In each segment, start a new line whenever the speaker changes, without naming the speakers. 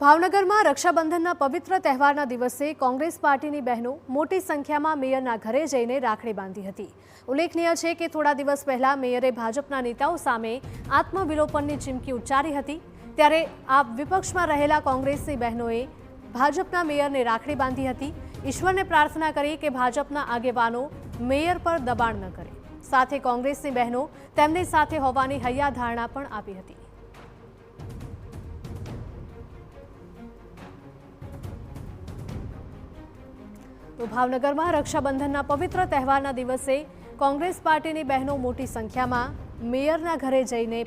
ભાવનગરમાં રક્ષાબંધનના પવિત્ર તહેવારના દિવસે કોંગ્રેસ પાર્ટીની બહેનો મોટી સંખ્યામાં મેયરના ઘરે જઈને રાખડી બાંધી હતી। ઉલ્લેખનીય છે કે થોડા દિવસ પહેલા મેયરે ભાજપના નેતાઓ સામે આત્મવિલોપનની ચીમકી ઉચ્ચારી હતી। ત્યારે આ વિપક્ષમાં રહેલા કોંગ્રેસની બહેનોએ ભાજપના મેયરને રાખડી બાંધી હતી। ઈશ્વરને પ્રાર્થના કરી કે ભાજપના આગેવાનો મેયર પર દબાણ ન કરે। સાથે કોંગ્રેસની બહેનો તેમની સાથે હોવાની હૈયાધારણા પણ આપી હતી। તો ભાવનગરમાં રક્ષાબંધનના પવિત્ર તહેવારના દિવસે કોંગ્રેસ પાર્ટીની બહેનો મોટી સંખ્યામાં મેયરના ઘરે જઈને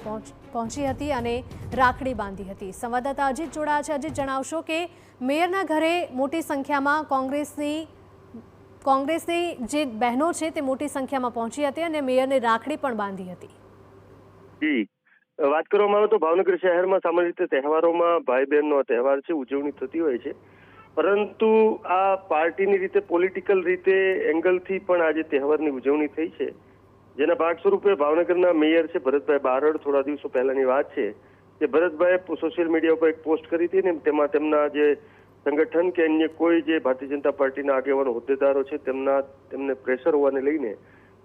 પહોંચી હતી અને રાખડી બાંધી હતી। સંવાદદાતા અજીત જોડાયા છે। અજીત, જણાવશો કે મેયરના ઘરે મોટી સંખ્યામાં કોંગ્રેસની જે બહેનો છે તે મોટી સંખ્યામાં પહોંચી હતી અને મેયરને રાખડી પણ બાંધી હતી।
જી, વાત કરવામાં આવે તો ભાવનગર શહેરમાં સામાન્ય રીતે તહેવારોમાં ભાઈ બહેનનો તહેવાર છે, ઉજવણી થતી હોય છે। પરંતુ આ પાર્ટીની રીતે પોલિટિકલ રીતે એંગલથી પણ આજે તહેવારની ઉજવણી થઈ છે, જેના ભાગ સ્વરૂપે ભાવનગરના મેયર છે ભરતભાઈ બારડ, થોડા દિવસો પહેલાની વાત છે કે ભરતભાઈએ સોશિયલ મીડિયા ઉપર એક પોસ્ટ કરી હતી ને તેમાં તેમના જે સંગઠન કે અન્ય કોઈ જે ભારતીય જનતા પાર્ટીના આગેવાનો હોદ્દેદારો છે તેમને પ્રેશર હોવાને લઈને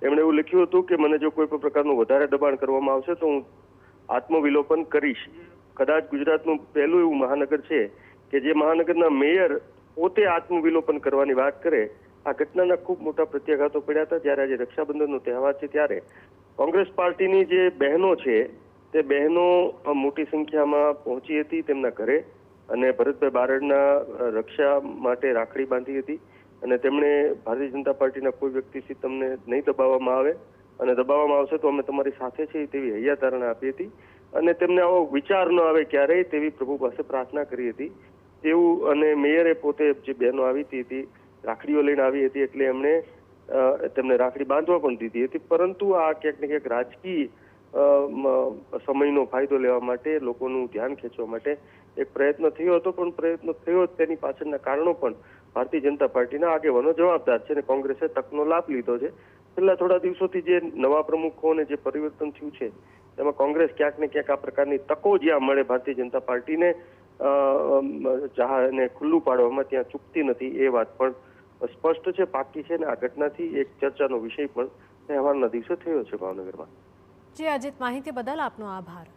એમણે એવું લખ્યું હતું કે મને જો કોઈ પણ પ્રકારનું વધારે દબાણ કરવામાં આવશે તો હું આત્મવિલોપન કરીશ। કદાચ ગુજરાતનું પહેલું એવું મહાનગર છે કે જે મહાનગરના મેયર પોતે આત્મવિલોપન કરવાની વાત કરે। આ ઘટનાના ખૂબ મોટા પ્રત્યાઘાતો પડ્યા હતા। જ્યારે આજે રક્ષાબંધનનો તહેવાર છે ત્યારે કોંગ્રેસ પાર્ટીની જે બહેનો છે તે બહેનો મોટી સંખ્યામાં પહોંચી હતી તેમના ઘરે અને ભરતભાઈ બારડના રક્ષા માટે રાખડી બાંધી હતી અને તેમણે ભારતીય જનતા પાર્ટીના કોઈ વ્યક્તિથી તમને નહીં દબાવવામાં આવે અને દબાવવામાં આવશે તો અમે તમારી સાથે છીએ તેવી હૈયાધારણા આપી હતી અને તેમને આવો વિચાર ન આવે ક્યારેય તેવી પ્રભુ પાસે પ્રાર્થના કરી હતી તેવું। અને મેયરે પોતે જે બહેનો આવી હતી રાખડીઓ લઈને આવી હતી એટલે એમણે તેમને રાખડી બાંધવા પણ દીધી હતી। પરંતુ આ ક્યાંક ને ક્યાંક રાજકીય સમયનો ફાયદો લેવા માટે, લોકોનું ધ્યાન ખેંચવા માટે એક પ્રયત્ન થયો હતો, પણ પ્રયત્ન થયો તેની પાછળના કારણો પણ ભારતીય જનતા પાર્ટીના આગેવાનો જવાબદાર છે અને કોંગ્રેસે તકનો લાભ લીધો છે। છેલ્લા થોડા દિવસોથી જે નવા પ્રમુખોને જે પરિવર્તન થયું છે તેમાં કોંગ્રેસ ક્યાંક ને ક્યાંક આ પ્રકારની તકો જ્યાં મળે ભારતીય જનતા પાર્ટીને જાહેરને ખુલ્લું પાડવામાં ત્યાં ચૂકતી નથી, એ વાત પણ સ્પષ્ટ છે, પાકી છે અને આ ઘટનાથી એક ચર્ચાનો વિષય પણ તહેવારના દિવસે થયો છે ભાવનગરમાં।
જી અજીત, માહિતી બદલ આપનો આભાર।